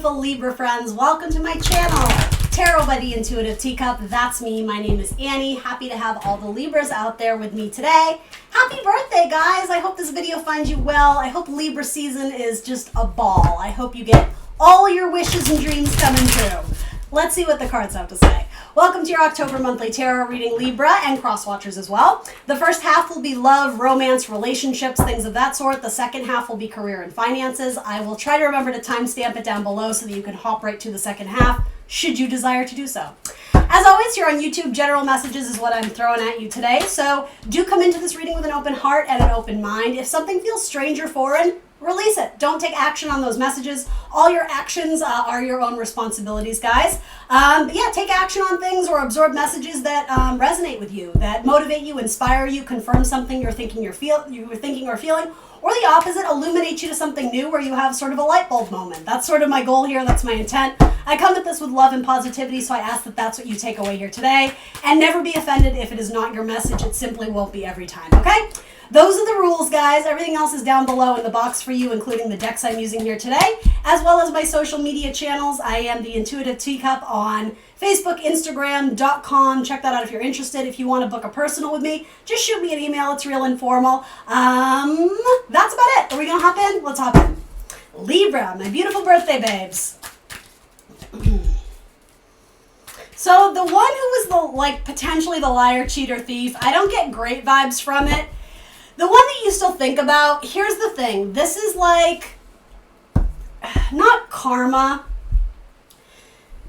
beautiful Libra friends. Welcome to my channel, Tarot by the Intuitive Teacup. That's me. My name is Annie. Happy to have all the Libras out there with me today. Happy birthday, guys. I hope this video finds you well. I hope Libra season is just a ball. I hope you get all your wishes and dreams coming true. Let's see what the cards have to say. Welcome to your October monthly tarot reading, Libra, and cross watchers as well. The first half will be love, romance, relationships, things of that sort. The second half will be career and finances. I will try to remember to timestamp it down below so that you can hop right to the second half, should you desire to do so. As always, here on YouTube, general messages is what I'm throwing at you today. So do come into this reading with an open heart and an open mind. If something feels strange or foreign, release it. Don't take action on those messages. All your actions are your own responsibilities, guys. But yeah, take action on things or absorb messages that resonate with you, that motivate you, inspire you, confirm something you're thinking or feeling, or the opposite, illuminate you to something new where you have sort of a light bulb moment. That's sort of my goal here. That's my intent. I come at this with love and positivity, so I ask that that's what you take away here today. And never be offended if it is not your message. It simply won't be every time, okay? Those are the rules, guys. Everything else is down below in the box for you, including the decks I'm using here today, as well as my social media channels. I am the Intuitive Teacup on Facebook, Instagram.com. Check that out if you're interested. If you want to book a personal with me, just shoot me an email. It's real informal. That's about it. Are we going to hop in? Let's hop in. Libra, my beautiful birthday babes. So the one who was potentially the liar, cheater, thief, I don't get great vibes from it. The one that you still think about, here's the thing. This is like, not karma.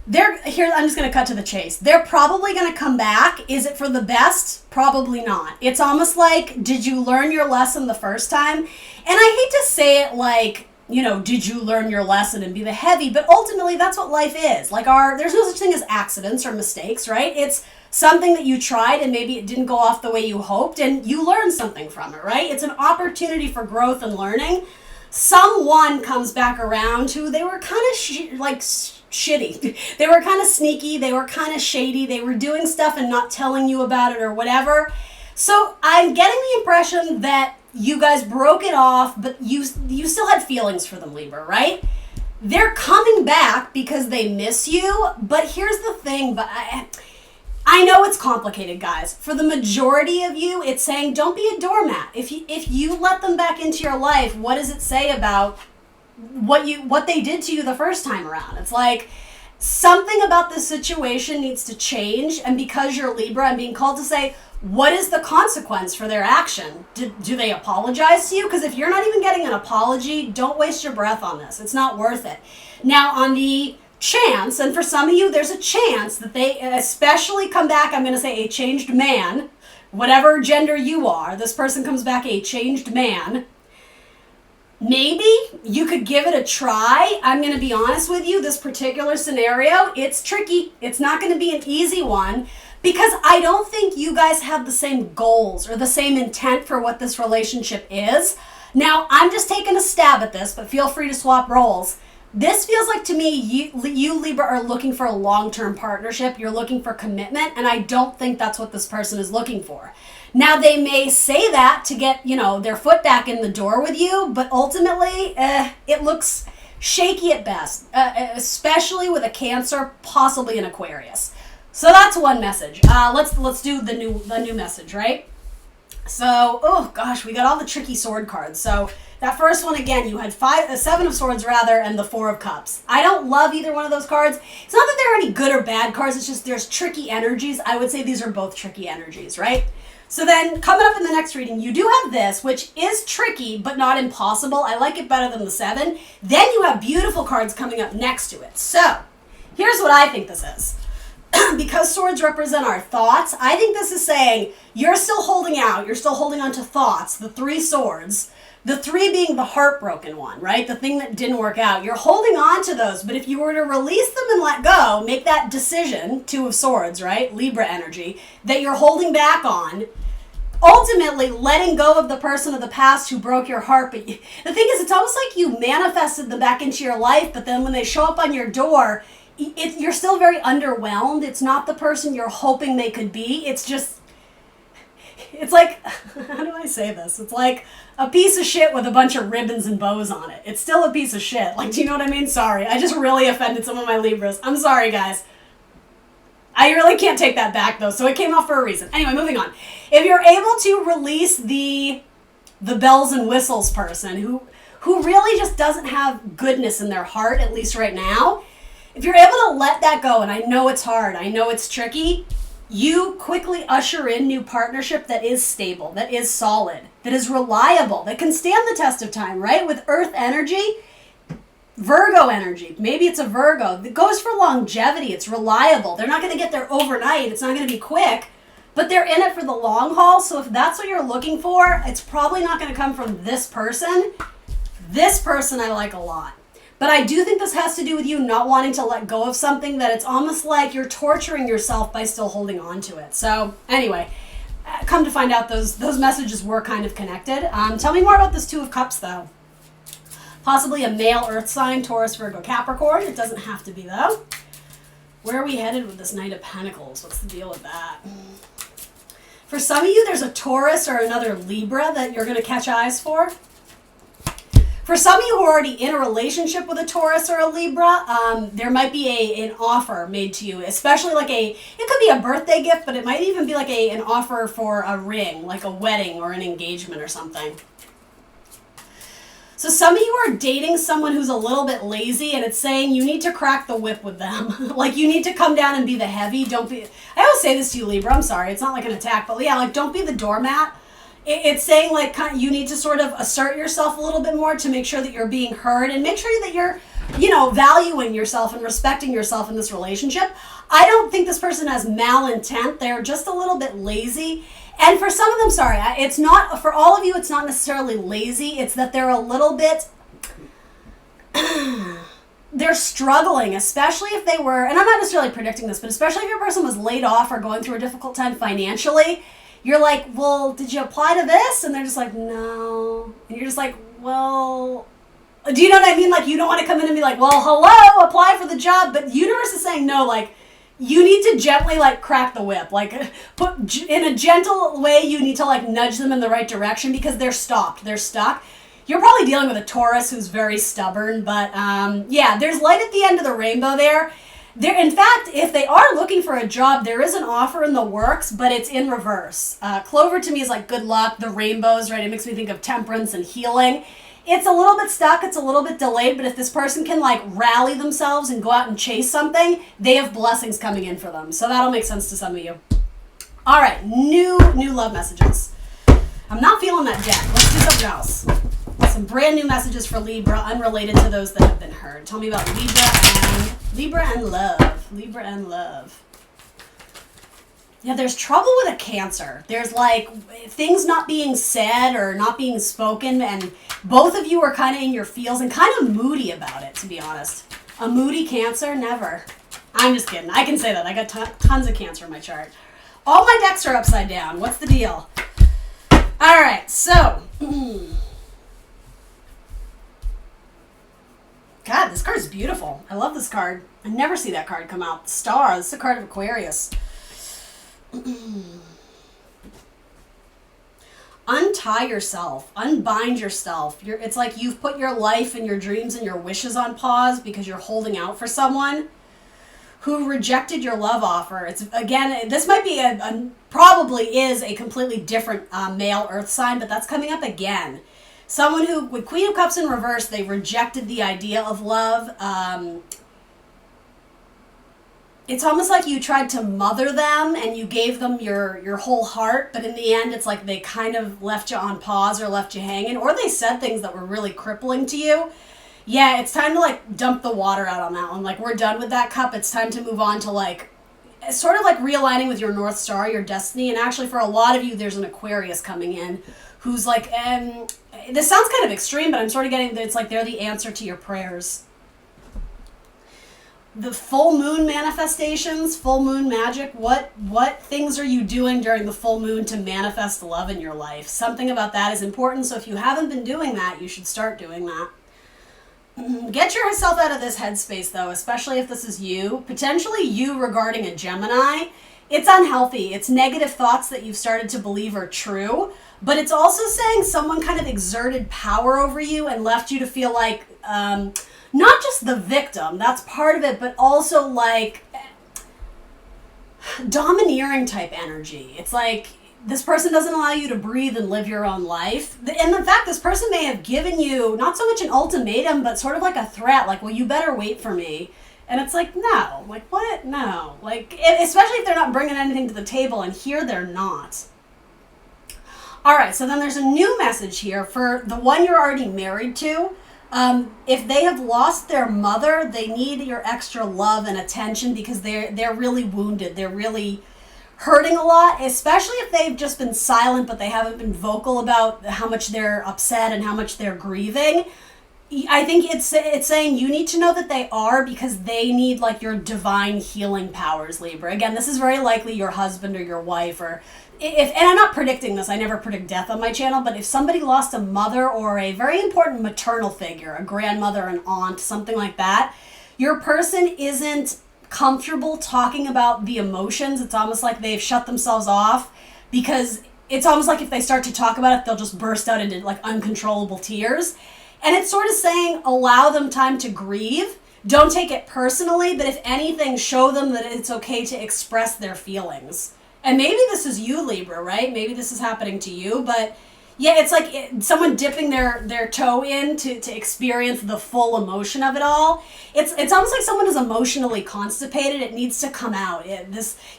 I'm just going to cut to the chase. They're probably going to come back. Is it for the best? Probably not. It's almost like, did you learn your lesson the first time? And I hate to say it like, you know, did you learn your lesson and be the heavy? But ultimately, that's what life is. Like there's no such thing as accidents or mistakes, right? It's something that you tried and maybe it didn't go off the way you hoped and you learned something from it, right? It's an opportunity for growth and learning. Someone comes back around who they were kind of shitty. They were kind of sneaky. They were kind of shady. They were doing stuff and not telling you about it or whatever. So I'm getting the impression that you guys broke it off, but you still had feelings for them, Libra, right? They're coming back because they miss you, but here's the thing, but I know it's complicated, guys. For the majority of you, it's saying don't be a doormat. If you let them back into your life, what does it say about what they did to you the first time around? It's like something about this situation needs to change, and because you're Libra, I'm being called to say, what is the consequence for their action? Do they apologize to you? Because if you're not even getting an apology, don't waste your breath on this. It's not worth it. Now, on the chance, and for some of you, there's a chance that they especially come back, I'm going to say a changed man, whatever gender you are, this person comes back a changed man. Maybe you could give it a try. I'm going to be honest with you, this particular scenario, it's tricky. It's not going to be an easy one because I don't think you guys have the same goals or the same intent for what this relationship is. Now, I'm just taking a stab at this, but feel free to swap roles. This feels like to me, you Libra are looking for a long-term partnership. You're looking for commitment, and I don't think that's what this person is looking for. Now, they may say that to get, their foot back in the door with you, but ultimately, it looks shaky at best, especially with a Cancer, possibly an Aquarius. So that's one message. Let's do the new message, right? So, oh gosh, we got all the tricky sword cards. So that first one, again, you had seven of swords rather, and the 4 of cups. I don't love either one of those cards. It's not that they're any good or bad cards. It's just there's tricky energies. I would say these are both tricky energies, right? So then coming up in the next reading, you do have this, which is tricky, but not impossible. I like it better than the 7. Then you have beautiful cards coming up next to it. So here's what I think this is. Because swords represent our thoughts, I think this is saying you're still holding out. You're still holding on to thoughts, the 3 swords. The 3 being the heartbroken one, right? The thing that didn't work out. You're holding on to those, but if you were to release them and let go, make that decision, 2 of swords, right? Libra energy, that you're holding back on, ultimately letting go of the person of the past who broke your heart. But the thing is, it's almost like you manifested them back into your life, but then when they show up on your door, you're still very underwhelmed. It's not the person you're hoping they could be. It's just, it's like, how do I say this? It's like a piece of shit with a bunch of ribbons and bows on it. It's still a piece of shit. Like, do you know what I mean? Sorry. I just really offended some of my Libras. I'm sorry, guys. I really can't take that back, though, so it came off for a reason. Anyway, moving on. If you're able to release the bells and whistles person who really just doesn't have goodness in their heart, at least right now, if you're able to let that go, and I know it's hard, I know it's tricky, you quickly usher in new partnership that is stable, that is solid, that is reliable, that can stand the test of time, right? With Earth energy, Virgo energy. Maybe it's a Virgo. It goes for longevity. It's reliable. They're not going to get there overnight. It's not going to be quick, but they're in it for the long haul. So if that's what you're looking for, it's probably not going to come from this person. This person I like a lot. But I do think this has to do with you not wanting to let go of something that it's almost like you're torturing yourself by still holding on to it. So anyway, come to find out those messages were kind of connected. Tell me more about this Two of Cups, though. Possibly a male earth sign, Taurus, Virgo, Capricorn. It doesn't have to be, though. Where are we headed with this Knight of Pentacles? What's the deal with that? For some of you, there's a Taurus or another Libra that you're going to catch eyes for. For some of you who are already in a relationship with a Taurus or a Libra, there might be an offer made to you, especially like it could be a birthday gift, but it might even be like an offer for a ring, like a wedding or an engagement or something. So some of you are dating someone who's a little bit lazy, and it's saying you need to crack the whip with them. Like, you need to come down and be the heavy. Don't be... I always say this to you, Libra. I'm sorry. It's not like an attack. But yeah, like, don't be the doormat. It's saying, like, you need to sort of assert yourself a little bit more to make sure that you're being heard and make sure that you're, valuing yourself and respecting yourself in this relationship. I don't think this person has malintent. They're just a little bit lazy. And for some of them, sorry, it's not, for all of you, it's not necessarily lazy. It's that they're a little bit, they're struggling, especially if they were, and I'm not necessarily predicting this, but especially if your person was laid off or going through a difficult time financially, you're like, well, did you apply to this? And they're just like, no. And you're just like, well, do you know what I mean? Like, you don't want to come in and be like, well, hello, apply for the job. But the universe is saying, no, like, you need to gently, like, crack the whip. Like, in a gentle way, you need to, like, nudge them in the right direction because they're stopped. They're stuck. You're probably dealing with a Taurus who's very stubborn. But, yeah, there's light at the end of the rainbow there. In fact, if they are looking for a job, there is an offer in the works, but it's in reverse. Clover to me is like good luck, the rainbows, right? It makes me think of temperance and healing. It's a little bit stuck, it's a little bit delayed, but if this person can like rally themselves and go out and chase something, they have blessings coming in for them. So that'll make sense to some of you. All right, new love messages. I'm not feeling that deck. Let's do something else. Some brand new messages for Libra, unrelated to those that have been heard. Tell me about Libra and love. Libra and love. Yeah, there's trouble with a Cancer. There's like things not being said or not being spoken, and both of you are kind of in your feels and kind of moody about it, to be honest. A moody Cancer? Never. I'm just kidding. I can say that. I got tons of Cancer in my chart. All my decks are upside down. What's the deal? All right, so... God, this card is beautiful. I love this card. I never see that card come out. Star. This is a card of Aquarius. Untie yourself. Unbind yourself. It's like you've put your life and your dreams and your wishes on pause because you're holding out for someone who rejected your love offer. It's, again, this might be probably is a completely different male earth sign, but that's coming up again. Someone who, with Queen of Cups in reverse, they rejected the idea of love. It's almost like you tried to mother them and you gave them your whole heart, but in the end, it's like they kind of left you on pause or left you hanging, or they said things that were really crippling to you. Yeah, it's time to like dump the water out on that one. Like, we're done with that cup. It's time to move on to like, sort of like realigning with your North Star, your destiny. And actually for a lot of you, there's an Aquarius coming in who's like, this sounds kind of extreme, but I'm sort of getting that it's like they're the answer to your prayers. The full moon manifestations, full moon magic, what things are you doing during the full moon to manifest love in your life? Something about that is important, so if you haven't been doing that, you should start doing that. Get yourself out of this headspace, though, especially if this is you. Potentially you regarding a Gemini. it's unhealthy. It's negative thoughts that you've started to believe are true. But it's also saying someone kind of exerted power over you and left you to feel like not just the victim, that's part of it, but also like domineering type energy. It's like this person doesn't allow you to breathe and live your own life. And in fact, this person may have given you not so much an ultimatum, but sort of like a threat, like, well, you better wait for me. And it's like, no, like what? No, like, especially if they're not bringing anything to the table, and here they're not. All right, so then there's a new message here for the one you're already married to. If they have lost their mother, they need your extra love and attention because they're really wounded. They're really hurting a lot, especially if they've just been silent, but they haven't been vocal about how much they're upset and how much they're grieving. I think it's saying you need to know that they are, because they need like your divine healing powers, Libra. Again, this is very likely your husband or your wife, or and I'm not predicting this, I never predict death on my channel, but if somebody lost a mother or a very important maternal figure, a grandmother, an aunt, something like that, your person isn't comfortable talking about the emotions. It's almost like they've shut themselves off, because it's almost like if they start to talk about it, they'll just burst out into like uncontrollable tears. And it's sort of saying, allow them time to grieve. Don't take it personally, but if anything, show them that it's okay to express their feelings. And maybe this is you, Libra, right? Maybe this is happening to you, but yeah, it's like someone dipping their toe in to experience the full emotion of it all. It's almost like someone is emotionally constipated. It needs to come out.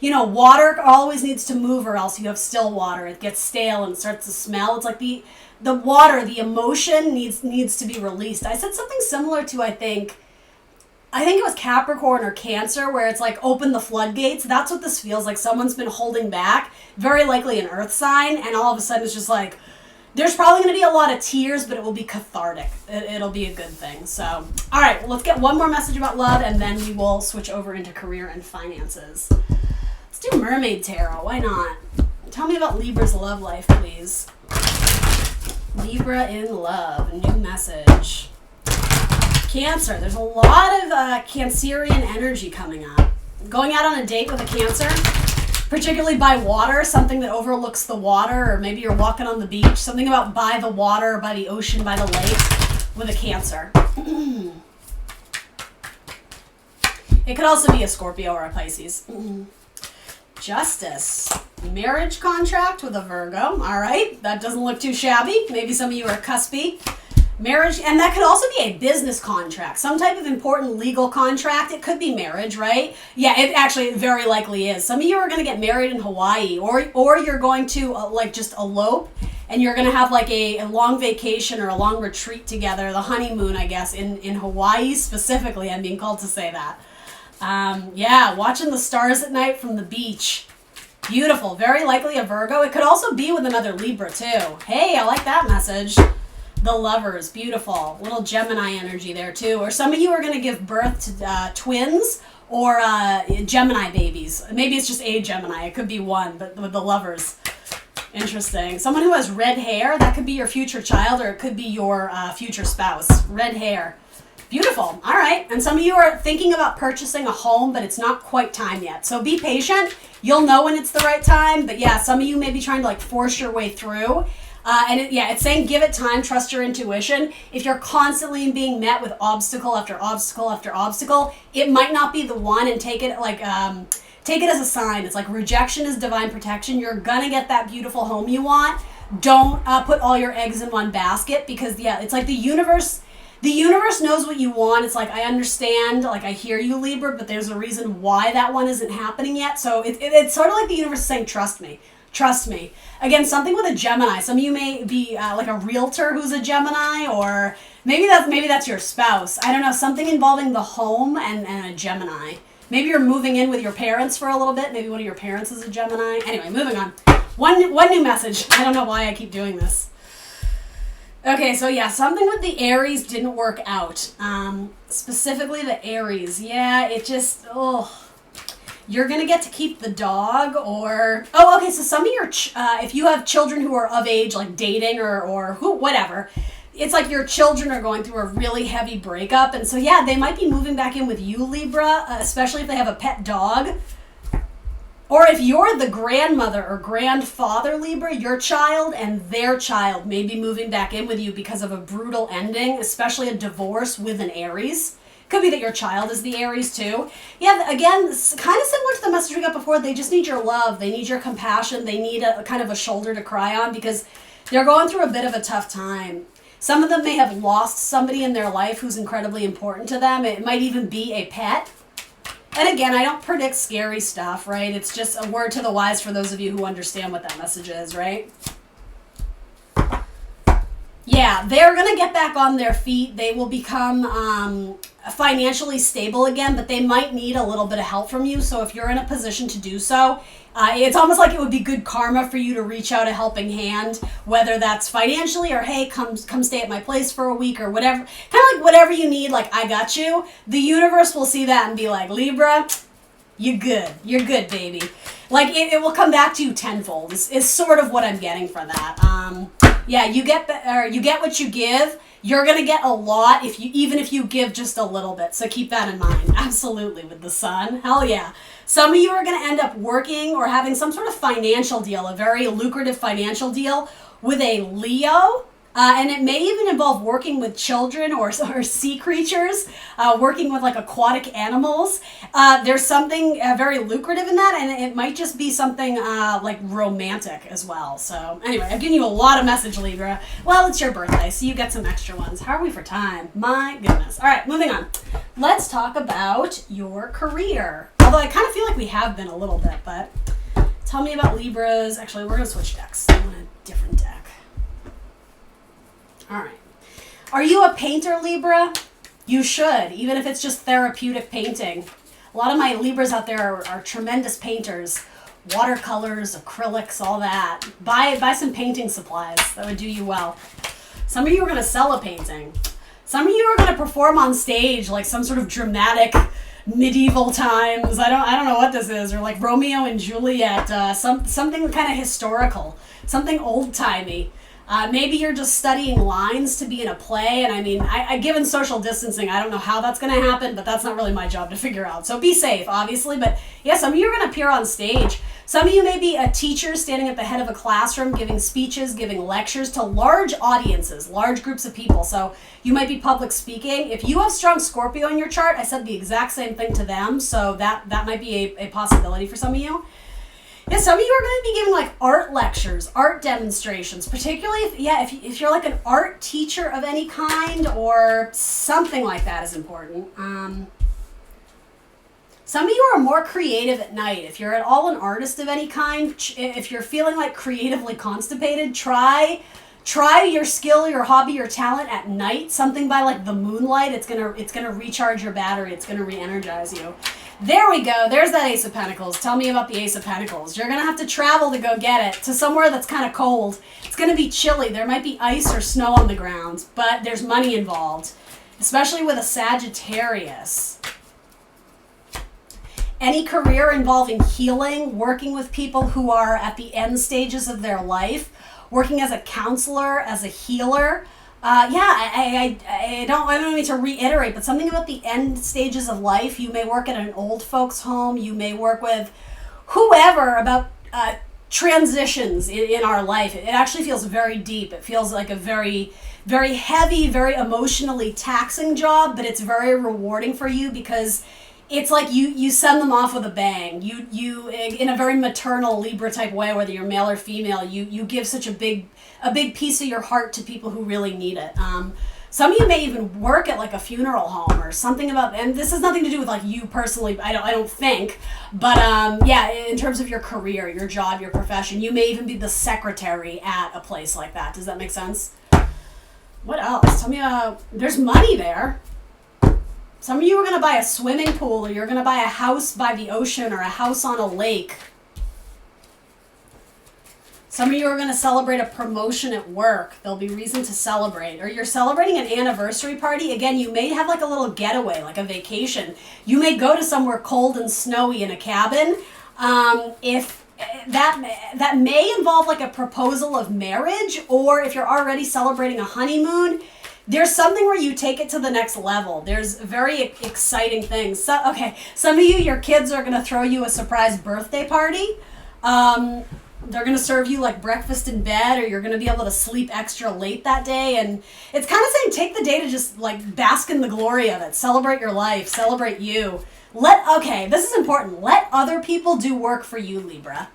Water always needs to move, or else you have still water. It gets stale and starts to smell. It's like the water, the emotion needs to be released. I said something similar to, I think it was Capricorn or Cancer, where it's like open the floodgates. That's what this feels like. Someone's been holding back, very likely an earth sign, and all of a sudden it's just like, there's probably going to be a lot of tears, but it will be cathartic. It'll be a good thing. So, all right, well, let's get one more message about love, and then we will switch over into career and finances. Let's do Mermaid Tarot. Why not? Tell me about Libra's love life, please. Libra in love, new message. Cancer, there's a lot of Cancerian energy coming up. Going out on a date with a Cancer, particularly by water, something that overlooks the water, or maybe you're walking on the beach, something about by the water, by the ocean, by the lake, with a Cancer. It could also be a Scorpio or a Pisces. Justice. Marriage contract with a Virgo. All right, that doesn't look too shabby. Maybe some of you are cuspy. Marriage, and that could also be a business contract, some type of important legal contract. It could be marriage, right? Yeah, it very likely is. Some of you are going to get married in Hawaii, or you're going to just elope, and you're going to have like a long vacation or a long retreat together, the honeymoon, I guess, in Hawaii specifically. I'm being called to say that. Watching the stars at night from the beach. Beautiful. Very likely a Virgo. It could also be with another Libra too. Hey, I like that message. The Lovers, beautiful. Little Gemini energy there too. Or some of you are going to give birth to twins or Gemini babies. Maybe it's just a Gemini. It could be one, but with the Lovers. Interesting. Someone who has red hair, that could be your future child, or it could be your future spouse. Red hair. Beautiful. All right. And some of you are thinking about purchasing a home, but it's not quite time yet. So be patient. You'll know when it's the right time. But yeah, some of you may be trying to like force your way through. It's saying give it time, trust your intuition. If you're constantly being met with obstacle after obstacle after obstacle, it might not be the one, and take it as a sign. It's like rejection is divine protection. You're gonna get that beautiful home you want. Don't put all your eggs in one basket, because it's like the universe knows what you want. It's like, I understand, like I hear you, Libra, but there's a reason why that one isn't happening yet. So it's sort of like the universe saying, trust me. Trust me. Again, something with a Gemini. Some of you may be like a realtor who's a Gemini, or maybe that's your spouse. I don't know. Something involving the home and a Gemini. Maybe you're moving in with your parents for a little bit. Maybe one of your parents is a Gemini. Anyway, moving on. One new message. I don't know why I keep doing this. Okay, so yeah, something with the Aries didn't work out. Specifically the Aries. Yeah, it just, You're going to get to keep the dog, or... Oh, okay, so some of your... if you have children who are of age, like dating or whatever, it's like your children are going through a really heavy breakup. And so, yeah, they might be moving back in with you, Libra, especially if they have a pet dog. Or if you're the grandmother or grandfather, Libra, your child and their child may be moving back in with you because of a brutal ending, especially a divorce with an Aries. Could be that your child is the Aries too. Yeah, again, kind of similar to the message we got before. They just need your love. They need your compassion. They need a kind of a shoulder to cry on because they're going through a bit of a tough time. Some of them may have lost somebody in their life who's incredibly important to them. It might even be a pet. And again, I don't predict scary stuff, right? It's just a word to the wise for those of you who understand what that message is, right? Yeah, they're going to get back on their feet. They will become financially stable again, but they might need a little bit of help from you. So if you're in a position to do so, it's almost like it would be good karma for you to reach out a helping hand, whether that's financially or, hey, come stay at my place for a week or whatever. Kind of like whatever you need, like, I got you. The universe will see that and be like, Libra, you're good. You're good, baby. Like, it will come back to you tenfold is sort of what I'm getting from that. Yeah, you get what you give. You're going to get a lot even if you give just a little bit. So keep that in mind. Absolutely, with the sun. Hell yeah. Some of you are going to end up working or having some sort of financial deal, a very lucrative financial deal with a Leo. And it may even involve working with children or sea creatures, working with like aquatic animals. There's something very lucrative in that, and it might just be something like romantic as well. So anyway, I've given you a lot of message, Libra. Well, it's your birthday, so you get some extra ones. How are we for time? My goodness. All right, moving on. Let's talk about your career. Although I kind of feel like we have been a little bit, but tell me about Libras. Actually, we're going to switch decks. I want a different deck. All right. Are you a painter, Libra? You should, even if it's just therapeutic painting. A lot of my Libras out there are tremendous painters. Watercolors, acrylics, all that. Buy some painting supplies. That would do you well. Some of you are going to sell a painting. Some of you are going to perform on stage like some sort of dramatic medieval times. I don't know what this is. Or like Romeo and Juliet. Something kind of historical. Something old-timey. Maybe you're just studying lines to be in a play, and I mean, given social distancing, I don't know how that's going to happen, but that's not really my job to figure out. So be safe, obviously, but yeah, some of you are going to appear on stage. Some of you may be a teacher standing at the head of a classroom, giving speeches, giving lectures to large audiences, large groups of people. So you might be public speaking. If you have strong Scorpio in your chart, I said the exact same thing to them, so that might be a possibility for some of you. Yeah, some of you are going to be giving like art lectures, art demonstrations, particularly if you're like an art teacher of any kind or something like that is important. Some of you are more creative at night. If you're at all an artist of any kind, if you're feeling like creatively constipated, try your skill, your hobby, your talent at night. Something by like the moonlight. It's gonna recharge your battery. It's gonna re-energize you. There we go. There's that Ace of Pentacles. Tell me about the Ace of Pentacles. You're going to have to travel to go get it to somewhere that's kind of cold. It's going to be chilly. There might be ice or snow on the ground, but there's money involved, especially with a Sagittarius. Any career involving healing, working with people who are at the end stages of their life, working as a counselor, as a healer. I don't need to reiterate, but something about the end stages of life. You may work at an old folks home. You may work with whoever about transitions in our life. It actually feels very deep. It feels like a very, very heavy, very emotionally taxing job, but it's very rewarding for you because it's like you send them off with a bang. You in a very maternal Libra type way, whether you're male or female, you give such a big piece of your heart to people who really need it. Some of you may even work at like a funeral home or something about, and this has nothing to do with like you personally, I don't think, but in terms of your career, your job, your profession, you may even be the secretary at a place like that. Does that make sense? What else? Tell me, there's money there. Some of you are going to buy a swimming pool, or you're going to buy a house by the ocean or a house on a lake. Some of you are going to celebrate a promotion at work. There'll be reason to celebrate. Or you're celebrating an anniversary party. Again, you may have like a little getaway, like a vacation. You may go to somewhere cold and snowy in a cabin. If that may involve like a proposal of marriage, or if you're already celebrating a honeymoon, there's something where you take it to the next level. There's very exciting things. So, okay, some of you, your kids are going to throw you a surprise birthday party. They're going to serve you like breakfast in bed, or you're going to be able to sleep extra late that day. And it's kind of saying take the day to just like bask in the glory of it. Celebrate your life. Celebrate you. Okay, this is important. Let other people do work for you, Libra.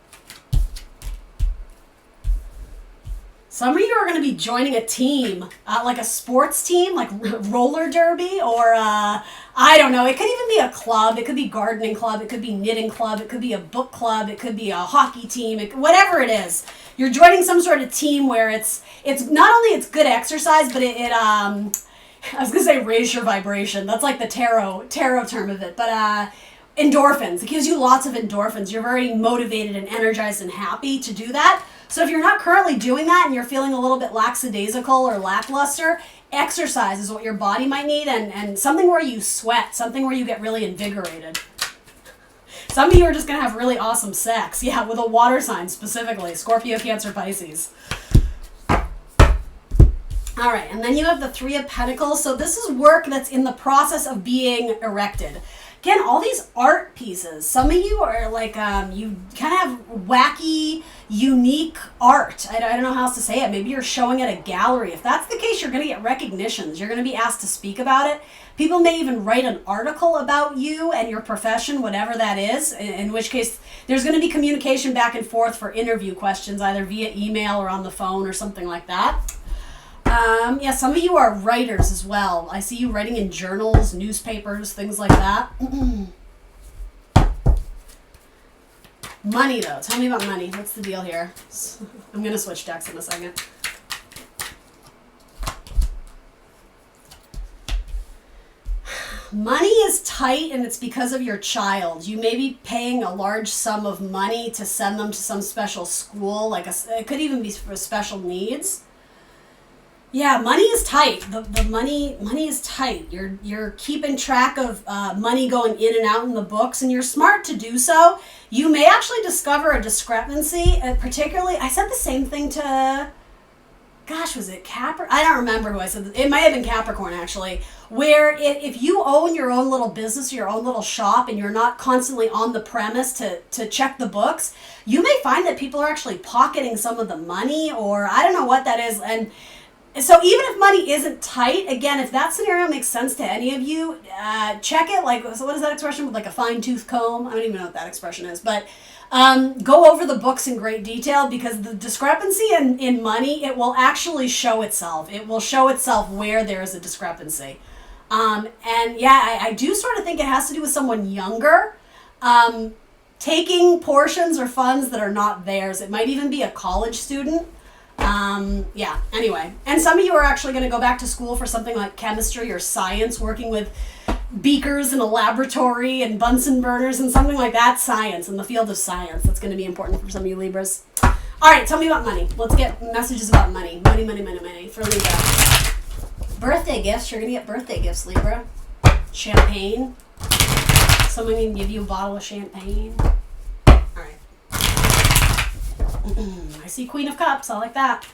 Some of you are going to be joining a team, like a sports team, like roller derby, or I don't know. It could even be a club. It could be gardening club. It could be knitting club. It could be a book club. It could be a hockey team. Whatever it is, you're joining some sort of team where it's not only it's good exercise, but I was gonna say raise your vibration. That's like the tarot term of it, but endorphins. It gives you lots of endorphins. You're very motivated and energized and happy to do that. So if you're not currently doing that and you're feeling a little bit lackadaisical or lackluster, exercise is what your body might need, and something where you sweat, something where you get really invigorated. Some of you are just going to have really awesome sex. Yeah, with a water sign specifically. Scorpio, Cancer, Pisces. All right, and then you have the Three of Pentacles. So this is work that's in the process of being erected. Again, all these art pieces. Some of you are like, you kind of have wacky, unique art. I don't know how else to say it. Maybe you're showing at a gallery. If that's the case, you're going to get recognitions. You're going to be asked to speak about it. People may even write an article about you and your profession, whatever that is, in which case there's going to be communication back and forth for interview questions, either via email or on the phone or something like that. Yeah, some of you are writers as well. I see you writing in journals, newspapers, things like that. Money, though. Tell me about money. What's the deal here? I'm going to switch decks in a second. Money is tight, and it's because of your child. You may be paying a large sum of money to send them to some special school. It could even be for special needs. Yeah, money is tight. The money is tight. You're keeping track of money going in and out in the books, and you're smart to do so. You may actually discover a discrepancy, particularly, I said the same thing to, was it Capricorn? I don't remember who I said this. It might have been Capricorn, actually, where if you own your own little business or your own little shop and you're not constantly on the premise to check the books, you may find that people are actually pocketing some of the money, or I don't know what that is. And so even if money isn't tight, again, if that scenario makes sense to any of you, check it. So what is that expression? With like a fine-tooth comb? I don't even know what that expression is. But go over the books in great detail, because the discrepancy in money, it will actually show itself. It will show itself where there is a discrepancy. And yeah, I do sort of think it has to do with someone younger taking portions or funds that are not theirs. It might even be a college student. Yeah, anyway. And some of you are actually going to go back to school for something like chemistry or science, working with beakers in a laboratory and Bunsen burners and something like that. Science, in the field of science. That's going to be important for some of you Libras. All right, tell me about money. Let's get messages about money. Money for Libra. Birthday gifts. You're going to get birthday gifts, Libra. Champagne. Someone can give you a bottle of champagne. I see Queen of Cups. I like that.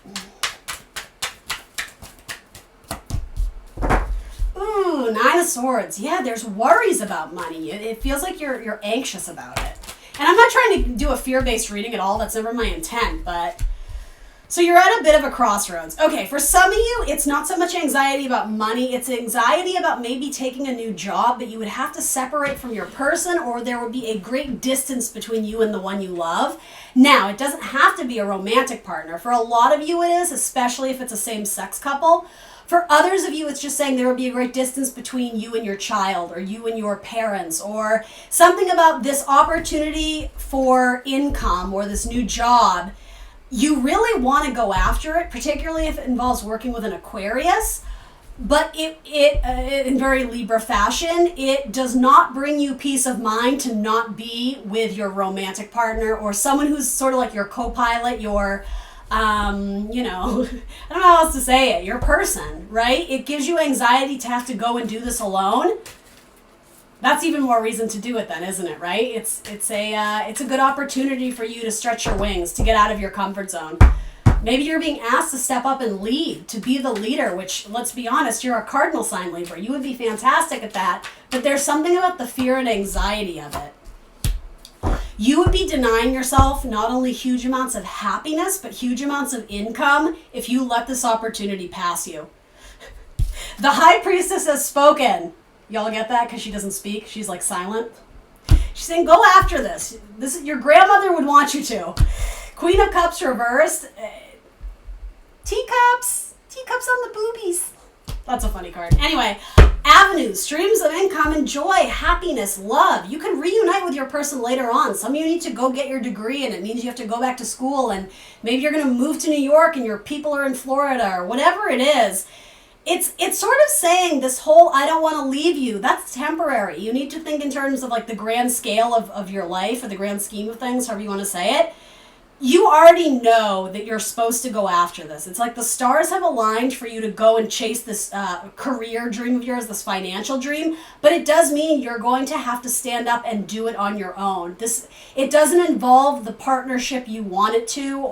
Ooh, Nine of Swords. Yeah, there's worries about money. It feels like you're anxious about it. And I'm not trying to do a fear-based reading at all. That's never my intent. But so you're at a bit of a crossroads. Okay, for some of you, it's not so much anxiety about money. It's anxiety about maybe taking a new job, but you would have to separate from your person, or there would be a great distance between you and the one you love. Now, it doesn't have to be a romantic partner. For a lot of you it is, especially if it's a same-sex couple. For others of you, it's just saying there will be a great distance between you and your child, or you and your parents, or something about this opportunity for income or this new job. You really want to go after it, particularly if it involves working with an Aquarius. But it in very Libra fashion, it does not bring you peace of mind to not be with your romantic partner or someone who's sort of like your co-pilot, your, I don't know how else to say it, your person, right? It gives you anxiety to have to go and do this alone. That's even more reason to do it then, isn't it, right? It's a good opportunity for you to stretch your wings, to get out of your comfort zone. Maybe you're being asked to step up and lead, to be the leader, which, let's be honest, you're a cardinal sign Libra. You would be fantastic at that, but there's something about the fear and anxiety of it. You would be denying yourself not only huge amounts of happiness, but huge amounts of income if you let this opportunity pass you. The High Priestess has spoken. Y'all get that? Because she doesn't speak. She's like silent. She's saying, go after this. Your grandmother would want you to. Queen of Cups reversed. Teacups. Teacups on the boobies. That's a funny card. Anyway, avenues, streams of income and joy, happiness, love. You can reunite with your person later on. Some of you need to go get your degree and it means you have to go back to school and maybe you're going to move to New York and your people are in Florida or whatever it is. It's sort of saying this whole I don't want to leave you, that's temporary. You need to think in terms of like the grand scale of your life or the grand scheme of things, however you want to say it. You already know that you're supposed to go after this. It's like the stars have aligned for you to go and chase this career dream of yours, this financial dream, but it does mean you're going to have to stand up and do it on your own. It doesn't involve the partnership you want it to,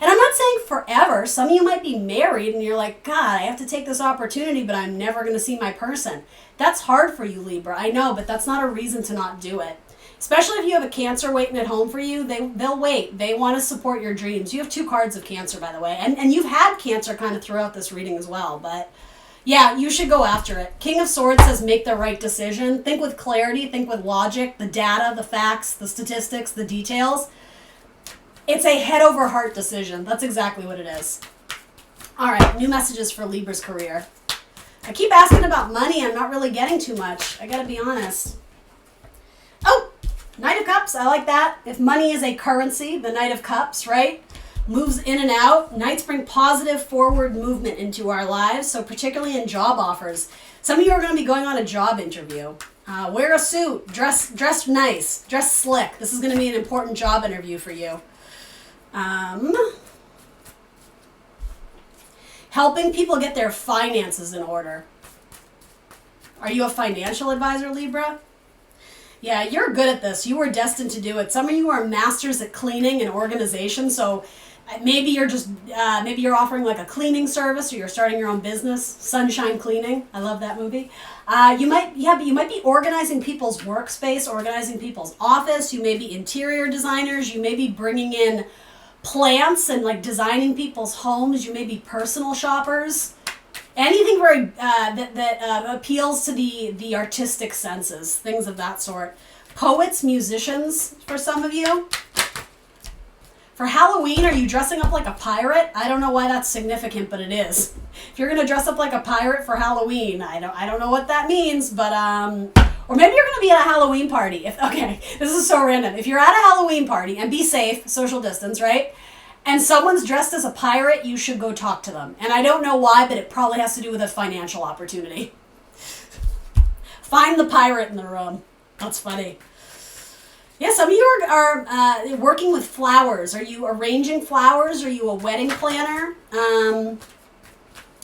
and I'm not saying forever. Some of you might be married and you're like, God, I have to take this opportunity, but I'm never going to see my person. That's hard for you, Libra. I know, but that's not a reason to not do it. Especially if you have a Cancer waiting at home for you, they'll wait. They want to support your dreams. You have 2 cards of Cancer, by the way. And you've had Cancer kind of throughout this reading as well. But yeah, you should go after it. King of Swords says make the right decision. Think with clarity. Think with logic. The data, the facts, the statistics, the details. It's a head over heart decision. That's exactly what it is. All right, new messages for Libra's career. I keep asking about money. I'm not really getting too much. I got to be honest. Oh! Knight of Cups, I like that. If money is a currency, the Knight of Cups, right? Moves in and out. Knights bring positive forward movement into our lives, so particularly in job offers. Some of you are going to be going on a job interview. Wear a suit, dress nice, dress slick. This is going to be an important job interview for you. Helping people get their finances in order. Are you a financial advisor, Libra? Yeah, you're good at this. You were destined to do it. Some of you are masters at cleaning and organization, so maybe you're offering like a cleaning service or you're starting your own business. Sunshine Cleaning. I love that movie. You might be organizing people's workspace, organizing people's office. You may be interior designers. You may be bringing in plants and like designing people's homes. You may be personal shoppers. Anything very that appeals to the artistic senses, things of that sort. Poets, musicians, for some of you. For Halloween, are you dressing up like a pirate? I don't know why that's significant, but it is. If you're gonna dress up like a pirate for Halloween, I don't know what that means, but or maybe you're gonna be at a Halloween party. Okay, this is so random. If you're at a Halloween party, and be safe, social distance, right? And someone's dressed as a pirate, you should go talk to them. And I don't know why, but it probably has to do with a financial opportunity. Find the pirate in the room. That's funny. Yeah, some of you are working with flowers. Are you arranging flowers? Are you a wedding planner?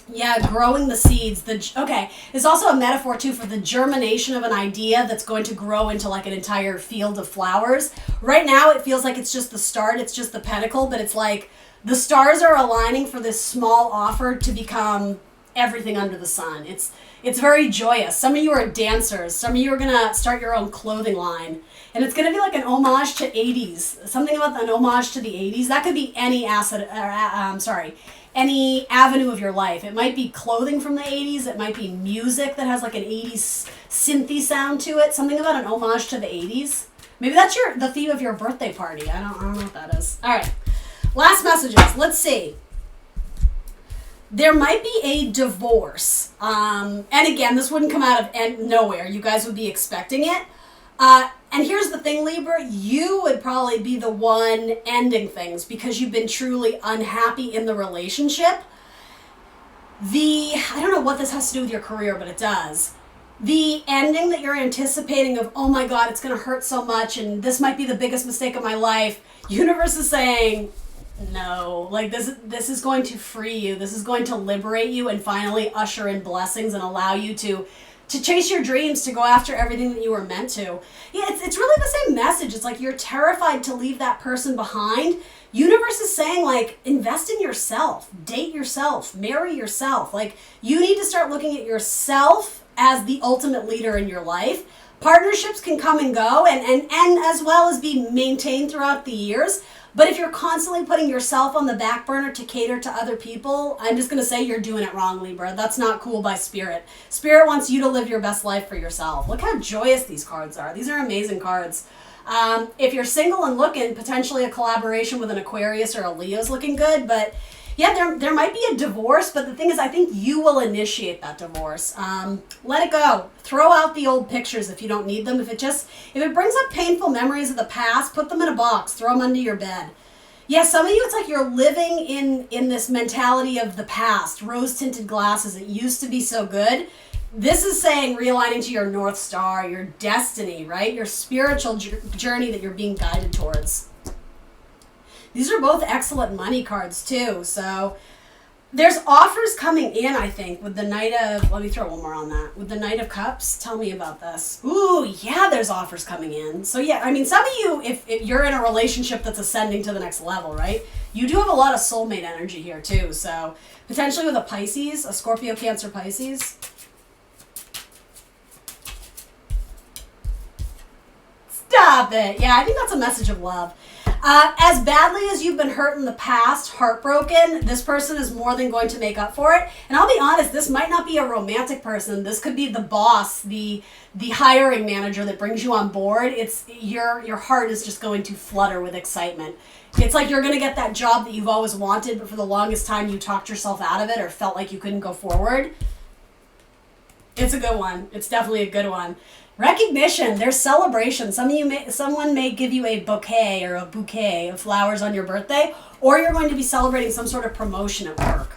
Yeah, growing the seeds. Okay, it's also a metaphor too for the germination of an idea that's going to grow into like an entire field of flowers. Right now it feels like it's just the start, it's just the pinnacle, but it's like the stars are aligning for this small offer to become everything under the sun. It's very joyous. Some of you are dancers. Some of you are gonna start your own clothing line. And it's gonna be like an homage to 80s. Something about an homage to the 80s. That could be any any avenue of your life. It might be clothing from the 80s. It might be music that has like an 80s synthy sound to it. Something about an homage to the 80s. Maybe that's the theme of your birthday party. I don't know what that is. All right. Last messages. Let's see. There might be a divorce. And again, this wouldn't come out of nowhere. You guys would be expecting it. And here's the thing, Libra, you would probably be the one ending things because you've been truly unhappy in the relationship. I don't know what this has to do with your career, but it does. The ending that you're anticipating of, oh my God, it's going to hurt so much and this might be the biggest mistake of my life. Universe is saying, no, like this is going to free you. This is going to liberate you and finally usher in blessings and allow you to chase your dreams, to go after everything that you were meant to. Yeah, it's really the same message. It's like you're terrified to leave that person behind Universe is saying, like, invest in yourself, date yourself, marry yourself. Like, you need to start looking at yourself as the ultimate leader in your life. Partnerships can come and go and as well as be maintained throughout the years. But if you're constantly putting yourself on the back burner to cater to other people, I'm just going to say you're doing it wrong, Libra. That's not cool by Spirit. Spirit wants you to live your best life for yourself. Look how joyous these cards are. These are amazing cards. If you're single and looking, potentially a collaboration with an Aquarius or a Leo is looking good. But yeah, there might be a divorce, but the thing is, I think you will initiate that divorce. Let it go. Throw out the old pictures if you don't need them. If it brings up painful memories of the past, put them in a box. Throw them under your bed. Yeah, some of you, it's like you're living in this mentality of the past. Rose-tinted glasses. It used to be so good. This is saying realigning to your North Star, your destiny, right? Your spiritual journey that you're being guided towards. These are both excellent money cards too. So there's offers coming in, I think, with the Knight of, let me throw one more on that. With the Knight of Cups, tell me about this. Ooh, yeah, there's offers coming in. So yeah, I mean, some of you, if you're in a relationship that's ascending to the next level, right? You do have a lot of soulmate energy here too. So potentially with a Pisces, a Scorpio, Cancer, Pisces. Stop it. Yeah, I think that's a message of love. As badly as you've been hurt in the past, heartbroken, this person is more than going to make up for it. And I'll be honest, this might not be a romantic person. This could be the boss, the hiring manager that brings you on board. It's your heart is just going to flutter with excitement. It's like you're going to get that job that you've always wanted, but for the longest time you talked yourself out of it or felt like you couldn't go forward. It's a good one. It's definitely a good one. Recognition. There's celebration. Someone may give you a bouquet or a bouquet of flowers on your birthday, or you're going to be celebrating some sort of promotion at work.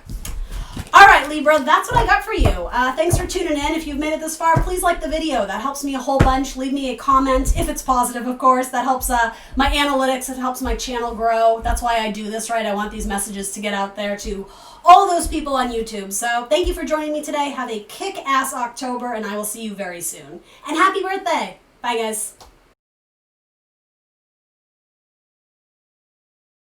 All right, Libra, that's what I got for you. Thanks for tuning in. If you've made it this far, please like the video. That helps me a whole bunch. Leave me a comment, if it's positive, of course. That helps my analytics. It helps my channel grow. That's why I do this, right? I want these messages to get out there to all those people on YouTube. So thank you for joining me today. Have a kick-ass October, and I will see you very soon. And happy birthday. Bye, guys.